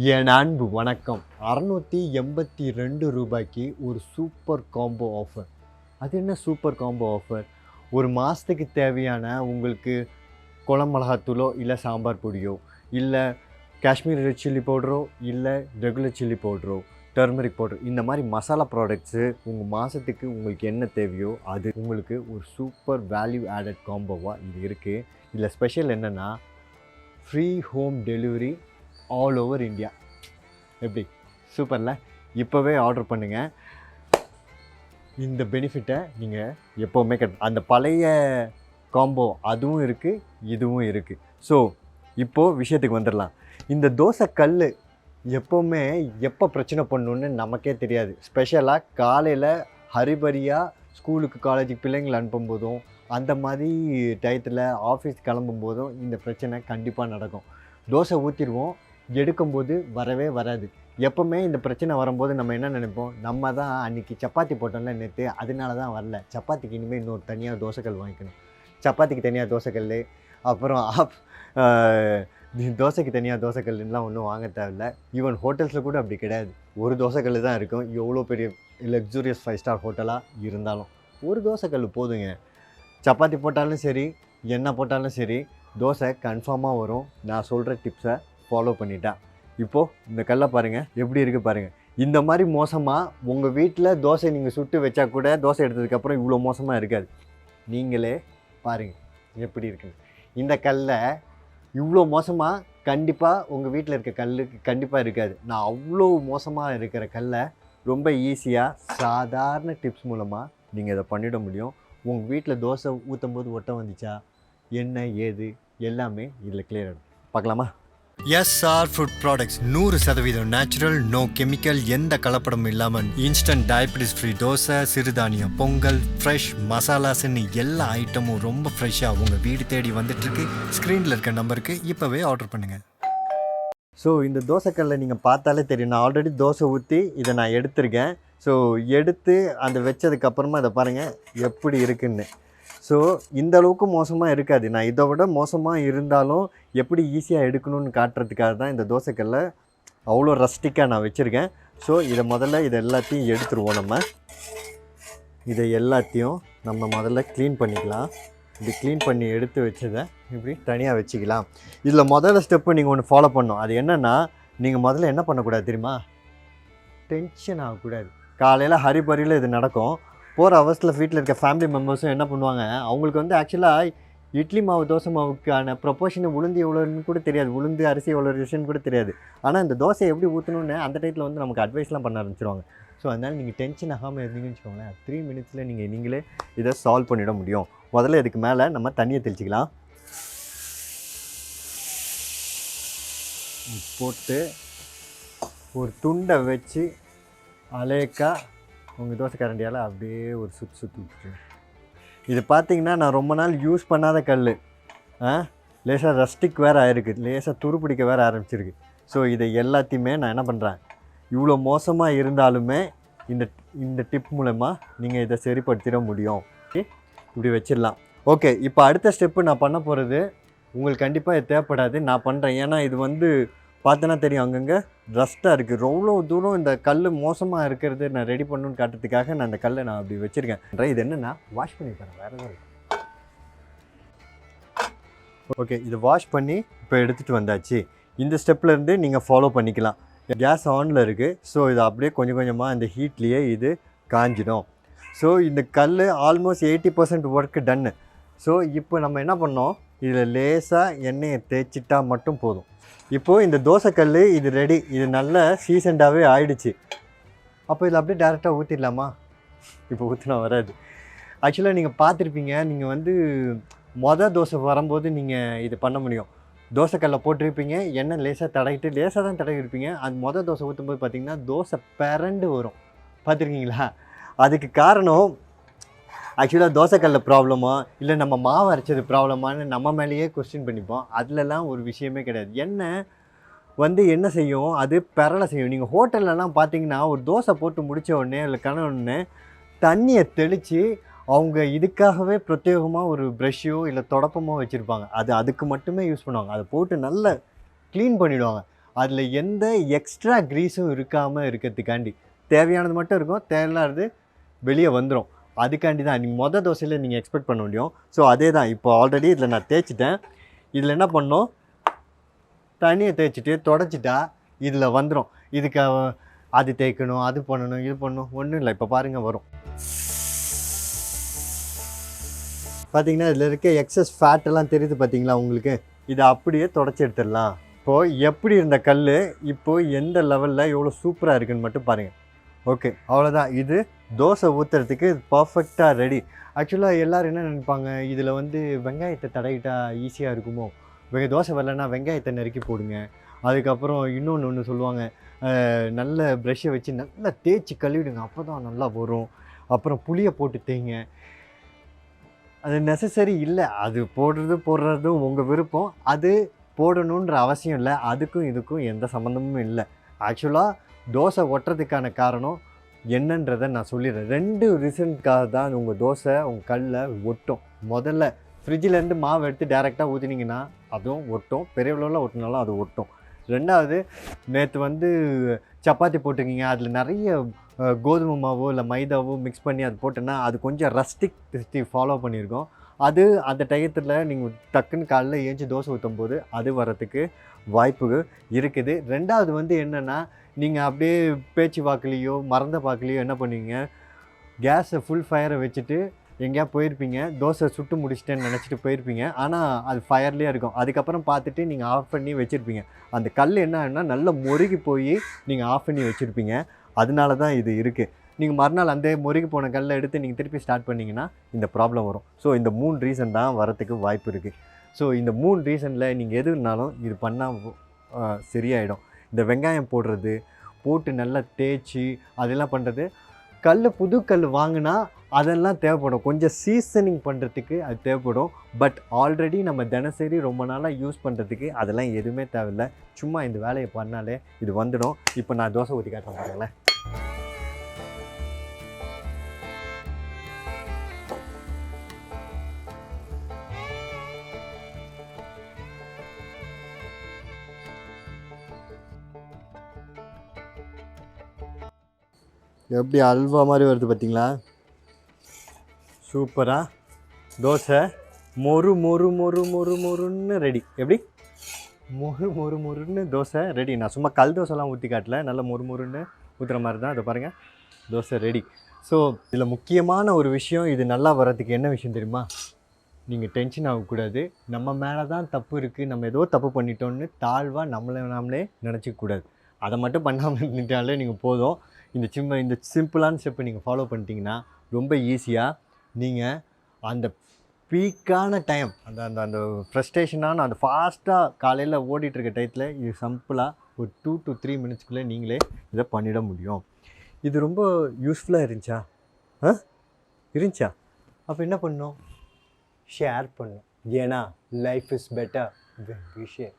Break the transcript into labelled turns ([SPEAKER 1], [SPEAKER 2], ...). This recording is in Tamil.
[SPEAKER 1] என் அன்பு வணக்கம். 682 ரூபாய்க்கு ஒரு சூப்பர் காம்போ ஆஃபர். அது என்ன சூப்பர் காம்போ ஆஃபர்? ஒரு மாதத்துக்கு தேவையான உங்களுக்கு குழம்பு மிளகாத்தூளோ இல்லை சாம்பார் பொடியோ இல்லை காஷ்மீர் ரெட் சில்லி பவுடரோ இல்லை ரெகுலர் சில்லி பவுடரோ டர்மரிக் பவுடர் இந்த மாதிரி மசாலா ப்ராடக்ட்ஸு உங்கள் மாதத்துக்கு உங்களுக்கு என்ன தேவையோ அது உங்களுக்கு ஒரு சூப்பர் வேல்யூ ஆடட் காம்போவாக இது இருக்குது. இதில் ஸ்பெஷல் என்னென்னா free home delivery all over India. எப்படி சூப்பரில்? இப்போவே ஆர்டர் பண்ணுங்கள். இந்த பெனிஃபிட்டை நீங்கள் எப்போவுமே அந்த பழைய காம்போ அதுவும் இருக்குது, இதுவும் இருக்குது. ஸோ இப்போது விஷயத்துக்கு வந்துடலாம். இந்த தோசை கல் எப்போவுமே எப்போ பிரச்சனை பண்ணணுன்னு நமக்கே தெரியாது. ஸ்பெஷலாக காலையில் ஹரிபரியாக ஸ்கூலுக்கு காலேஜுக்கு பிள்ளைங்களை அனுப்பும்போதும் அந்த மாதிரி டயத்தில் ஆஃபீஸ் கிளம்பும்போதும் இந்த பிரச்சனை கண்டிப்பாக நடக்கும். தோசை ஊற்றிடுவோம், எடுக்கும்போது வரவே வராது. எப்போவுமே இந்த பிரச்சனை வரும்போது நம்ம என்ன நினைப்போம், நம்ம தான் அன்றைக்கி சப்பாத்தி போட்டோம்ல நேற்று, அதனால தான் வரல. சப்பாத்திக்கு இனிமேல் இன்னொரு தனியாக தோசைக்கல் வாங்கிக்கணும். சப்பாத்திக்கு தனியாக தோசைக்கல், அப்புறம் தோசைக்கு தனியாக தோசைக்கல்லுலாம் ஒன்றும் வாங்க தேவையில்ல. ஈவன் ஹோட்டல்ஸில் கூட அப்படி கிடையாது. ஒரு தோசைக்கல் தான் இருக்கும். எவ்வளோ பெரிய லக்ஸூரியஸ் 5 ஸ்டார் ஹோட்டலாக இருந்தாலும் ஒரு தோசைக்கல் போதுங்க. சப்பாத்தி போட்டாலும் சரி, எண்ணெய் போட்டாலும் சரி, தோசை கன்ஃபார்மாக வரும். நான் சொல்கிற டிப்ஸை ஃபாலோ பண்ணிட்டா. இப்போது இந்த கல்லை பாருங்கள் எப்படி இருக்குது பாருங்கள். இந்த மாதிரி மோசமாக உங்கள் வீட்டில் தோசை நீங்கள் சுட்டு வச்சா கூட தோசை எடுத்ததுக்கப்புறம் இவ்வளோ மோசமாக இருக்காது. நீங்களே பாருங்கள் எப்படி இருக்குன்னு. இந்த கல்லை இவ்வளோ மோசமாக கண்டிப்பாக உங்கள் வீட்டில் இருக்க கல்லுக்கு கண்டிப்பாக இருக்காது. நான் அவ்வளோ மோசமாக இருக்கிற கல்லை ரொம்ப ஈஸியாக சாதாரண டிப்ஸ் மூலமாக நீங்கள் இதை பண்ணிட முடியும். உங்கள் வீட்டில் தோசை ஊற்றும் போது ஒட்டம் வந்துச்சா, என்ன ஏது எல்லாமே இதில் கிளியர் ஆகிடும். பார்க்கலாமா? SR food products 100% natural, no chemical, எந்த கலப்படமும் இல்லாமல் இன்ஸ்டன்ட் டயபிட்டிஸ் ஃப்ரீ தோசை, சிறுதானியம் பொங்கல், ஃப்ரெஷ் மசாலாஸ்ன்னு எல்லா ஐட்டமும் ரொம்ப ஃப்ரெஷ்ஷாக உங்கள் வீடு தேடி வந்துட்டுருக்கு. ஸ்க்ரீனில் இருக்க நம்பருக்கு இப்போவே ஆர்டர் பண்ணுங்கள். ஸோ இந்த தோசைக்கல்லை நீங்கள் பார்த்தாலே தெரியும். நான் ஆல்ரெடி தோசை ஊற்றி இதை நான் எடுத்திருக்கேன். ஸோ எடுத்து அந்த வச்சதுக்கப்புறமா இதை பாருங்கள் எப்படி இருக்குன்னு. ஸோ இந்த அளவுக்கு மோசமாக இருக்காது. நான் இதை விட மோசமாக இருந்தாலும் எப்படி ஈஸியாக எடுக்கணும்னு காட்டுறதுக்காக தான் இந்த தோசைக்கல்லை அவ்வளோ ரஸ்டிக்காக நான் வச்சுருக்கேன். ஸோ இதை முதல்ல இதை எல்லாத்தையும் எடுத்துருவோம். இதை எல்லாத்தையும் நம்ம முதல்ல க்ளீன் பண்ணிக்கலாம். இப்படி க்ளீன் பண்ணி எடுத்து வச்சதை இப்படி தனியாக வச்சுக்கலாம். இதில் முதல்ல ஸ்டெப்பு நீங்கள் ஒன்று ஃபாலோ பண்ணணும். அது என்னென்னா, நீங்கள் முதல்ல என்ன பண்ணக்கூடாது தெரியுமா? டென்ஷன் ஆகக்கூடாது. காலையில் ஹரிபரியில் இது நடக்கும். போகிற அவசரத்தில் வீட்டில் இருக்க ஃபேமிலி மெம்பர்ஸும் என்ன பண்ணுவாங்க, அவங்களுக்கு ஆக்சுவலாக இட்லி மாவு தோசை மாவுக்கான ப்ரொப்போர்ஷன் உளுந்து எவ்வளோன்னு கூட தெரியாது, உளுந்து அரிசி எவ்வளோ விஷயம்னு கூட தெரியாது. ஆனால் இந்த தோசை எப்படி ஊற்றணுன்னு அந்த டயத்தில் நமக்கு அட்வைஸ்லாம் பண்ண ஆரம்பிச்சிருவாங்க. ஸோ அதனால் நீங்கள் டென்ஷன் ஆகாமல் இருந்தீங்கன்னு வச்சுக்கோங்களேன், 3 மினிட்ஸில் நீங்களே இதை சால்வ் பண்ணிட முடியும். முதல்ல இதுக்கு மேலே நம்ம தண்ணியை தெளிச்சிக்கலாம். போட்டு ஒரு துண்டை வச்சு அலேக்கா உங்கள் தோசை கரண்டியால் அப்படியே ஒரு சுற்றி விட்டுரு. இது பார்த்திங்கன்னா நான் ரொம்ப நாள் யூஸ் பண்ணாத கல், லேசாக ரஸ்டிக் வேறு ஆகிருக்கு, லேசாக துருப்பிடிக்க வேறு ஆரம்பிச்சிருக்கு. ஸோ இதை எல்லாத்தையுமே நான் என்ன பண்ணுறேன், இவ்வளோ மோசமாக இருந்தாலுமே இந்த டிப் மூலமாக நீங்கள் இதை சரிப்படுத்திட முடியும். ஓகே, இப்படி வச்சிடலாம். ஓகே, இப்போ அடுத்த ஸ்டெப்பு நான் பண்ண போகிறது உங்களுக்கு கண்டிப்பாக இது தேவைப்படாது, நான் பண்ணுறேன். ஏன்னா இது பார்த்தோன்னா தெரியும் அங்கங்கே ரஸ்ட்டாக இருக்குது. எவ்வளோ தூரம் இந்த கல் மோசமாக இருக்கிறது நான் ரெடி பண்ணணுன்னு காட்டுறதுக்காக நான் இந்த கல்லை நான் அப்படி வச்சுருக்கேன். இது என்னென்னா வாஷ் பண்ணி தரேன், வேறு எதாவது. ஓகே, இது வாஷ் பண்ணி இப்போ எடுத்துகிட்டு வந்தாச்சு. இந்த ஸ்டெப்லேருந்து நீங்கள் ஃபாலோ பண்ணிக்கலாம். கேஸ் ஆனில் இருக்குது. ஸோ இது அப்படியே கொஞ்சம் கொஞ்சமாக இந்த ஹீட்லேயே இது காஞ்சிடும். ஸோ இந்த கல் ஆல்மோஸ்ட் 80% ஒர்க்கு டன்னு. ஸோ இப்போ நம்ம என்ன பண்ணோம், இதில் லேசாக எண்ணெயை தேய்ச்சிட்டா மட்டும் போதும். இப்போது இந்த தோசைக்கல் இது ரெடி. இது நல்ல சீசண்டாகவே ஆயிடுச்சு. அப்போ இதில் அப்படியே டேரெக்டாக ஊற்றிடலாமா? இப்போ ஊற்றினா வராது. ஆக்சுவலாக நீங்கள் பார்த்துருப்பீங்க, நீங்கள் தோசை வரும்போது நீங்கள் இது பண்ண முடியும். தோசைக்கல்லை போட்டிருப்பீங்க, எண்ணெய் லேசாக தான் தடவிருப்பீங்க. அந்த தோசை ஊற்றும்போது பார்த்திங்கன்னா தோசை பிறண்டு வரும். பார்த்துருக்கீங்களா? அதுக்கு காரணம் ஆக்சுவலாக தோசைக்கல்ல ப்ராப்ளமா இல்லை நம்ம மாவு அரைச்சது ப்ராப்ளமானு நம்ம மேலேயே கொஸ்டின் பண்ணிப்போம். அதிலலாம் ஒரு விஷயமே கிடையாது. என்ன செய்யும், அது பெரலை செய்யும். நீங்கள் ஹோட்டல்லலாம் பார்த்தீங்கன்னா ஒரு தோசை போட்டு முடித்த உடனே இல்லை கணவனே தண்ணியை தெளித்து அவங்க இதுக்காகவே பிரத்யேகமாக ஒரு ப்ரஷ்ஷோ இல்லை தொடப்பமோ வச்சுருப்பாங்க. அதுக்கு மட்டுமே யூஸ் பண்ணுவாங்க. அதை போட்டு நல்லா க்ளீன் பண்ணிவிடுவாங்க. அதில் எந்த எக்ஸ்ட்ரா க்ரீஸும் இருக்காமல் இருக்கிறதுக்காண்டி தேவையானது மட்டும் இருக்கும், தேவையில்லாதது வெளியே வந்துடும். அதுக்காண்டி தான் நீங்கள் தோசையில் நீங்கள் எக்ஸ்பெக்ட் பண்ண முடியும். ஸோ அதே தான் இப்போ ஆல்ரெடி இதில் நான் தேய்ச்சிட்டேன். இதில் என்ன பண்ணோம், தண்ணியை தேய்ச்சிட்டு தொடச்சிட்டா இதில் வந்துடும். இதுக்கு அது தேய்க்கணும், அது பண்ணணும், இது பண்ணணும், ஒன்றும் இல்லை. இப்போ பாருங்கள் வரும். பார்த்தீங்கன்னா இதில் இருக்க எக்ஸஸ் ஃபேட்டெல்லாம் தெரியுது பார்த்தீங்களா உங்களுக்கு. இதை அப்படியே தொடச்சி எடுத்துடலாம். இப்போது எப்படி இருந்த கல் இப்போது எந்த லெவலில் எவ்வளோ சூப்பராக இருக்குதுன்னு மட்டும் பாருங்கள். ஓகே, அவ்வளோதான். இது தோசை ஊற்றுறதுக்கு பர்ஃபெக்டாக ரெடி. ஆக்சுவலாக எல்லோரும் என்ன நினைப்பாங்க, இதில் வந்து வெங்காயத்தை தடவிட்டால் ஈஸியாக இருக்குமோ, தோசை வரலன்னா வெங்காயத்தை நறுக்கி போடுங்க. அதுக்கப்புறம் ஒன்று சொல்லுவாங்க, நல்ல ப்ரெஷ்ஷை வச்சு நல்லா தேய்ச்சி கழுவிடுங்க, அப்போ தான் நல்லா வரும். அப்புறம் புளியை போட்டு தேய்ங்க. அது நெசசரி இல்லை. அது போடுறதும் உங்கள் விருப்பம். அது போடணுன்ற அவசியம் இல்லை. அதுக்கும் இதுக்கும் எந்த சம்மந்தமும் இல்லை. ஆக்சுவலாக தோசை ஒட்டுறதுக்கான காரணம் என்னன்றதை நான் சொல்லிடுறேன். 2 ரீசனுக்காக தான் உங்கள் தோசை உங்கள் கல்லில் ஒட்டும். முதல்ல ஃப்ரிட்ஜிலேருந்து மாவு எடுத்து டேரெக்டாக ஊற்றினீங்கன்னா அதுவும் ஒட்டும், பெரிய அளவில் ஒட்டினாலும் அது ஒட்டும். 2வது, நேற்று வந்து சப்பாத்தி போட்டிருக்கீங்க, அதில் நிறைய கோதுமை மாவோ இல்லை மைதாவோ மிக்ஸ் பண்ணி அது போட்டோன்னா அது கொஞ்சம் ரஸ்டிக் ஃபாலோ பண்ணியிருக்கோம். அது அந்த டயத்தில் நீங்கள் டக்குன்னு காலையில் ஏஞ்சி தோசை ஊற்றும் போது அது வரத்துக்கு வாய்ப்பு இருக்குது. 2வது வந்து என்னென்னா, நீங்கள் அப்படியே பேச்சு வாக்குலேயோ மறந்த பாக்குலேயோ என்ன பண்ணுவீங்க, கேஸை ஃபுல் ஃபயரை வச்சுட்டு எங்கேயா போயிருப்பீங்க, தோசை சுட்டு முடிச்சிட்டேன்னு நினச்சிட்டு போயிருப்பீங்க. ஆனால் அது ஃபயர்லேயே இருக்கும். அதுக்கப்புறம் பார்த்துட்டு நீங்கள் ஆஃப் பண்ணி வச்சுருப்பீங்க. அந்த கல் என்ன ஆகுனா நல்லா முருகி போய் நீங்கள் ஆஃப் பண்ணி வச்சுருப்பீங்க. அதனால தான் இது இருக்குது. நீங்கள் மறுநாள் அந்த முருகி போன கல்லை எடுத்து நீங்கள் திருப்பி ஸ்டார்ட் பண்ணிங்கன்னா இந்த ப்ராப்ளம் வரும். ஸோ இந்த 3 ரீசன் தான் வரத்துக்கு வாய்ப்பு இருக்குது. ஸோ இந்த 3 ரீசனில் நீங்கள் எதுனாலும் இது பண்ணால் சரியாயிடும். இந்த வெங்காயம் போட்டு நல்லா தேய்ச்சி அதெல்லாம் பண்ணுறது, புது கல் வாங்கினா அதெல்லாம் தேவைப்படும். கொஞ்சம் சீசனிங் பண்ணுறதுக்கு அது தேவைப்படும். பட் ஆல்ரெடி நம்ம தினசரி ரொம்ப நாளாக யூஸ் பண்ணுறதுக்கு அதெல்லாம் எதுவுமே தேவையில்லை. சும்மா இந்த வேலையை பண்ணாலே இது வந்துடும். இப்போ நான் தோசை ஊற்றி காட்டுறேன் பாருங்களேன். எப்படி அல்வா மாதிரி வருது பார்த்தீங்களா? சூப்பராக தோசை மொறு மொறு மொறு மொறு மொறுன்னு ரெடி. எப்படி மொறுன்னு தோசை ரெடி. நான் சும்மா கல் தோசைலாம் ஊற்றி காட்டல, நல்லா மொறுன்னு ஊற்றுற மாதிரி தான். அதை பாருங்கள், தோசை ரெடி. ஸோ இதில் முக்கியமான ஒரு விஷயம், இது நல்லா வர்றதுக்கு என்ன விஷயம் தெரியுமா? நீங்கள் டென்ஷன் ஆகக்கூடாது. நம்ம மேலே தான் தப்பு இருக்குது, நம்ம ஏதோ தப்பு பண்ணிட்டோன்னு தாழ்வாக நாமளே நினச்சிக்கூடாது. அதை மட்டும் பண்ணாமல் இருந்துட்டாலே நீங்கள் போதும். இந்த சிம்பிளான ஸ்டெப்பை நீங்கள் ஃபாலோ பண்ணிட்டீங்கன்னா ரொம்ப ஈஸியாக நீங்கள் அந்த பீக்கான டைம், அந்த ஃப்ரஸ்ட்ரேஷனான அந்த ஃபாஸ்ட்டாக காலையில் ஓடிட்டுருக்க டயத்தில் இது சிம்பிளாக ஒரு 2 to 3 மினிட்ஸ்க்குள்ளே நீங்களே இதை பண்ணிட முடியும். இது ரொம்ப யூஸ்ஃபுல்லாக இருந்துச்சா? அப்போ என்ன பண்ணணும்? ஷேர் பண்ணணும். ஏன்னா life is better when we share.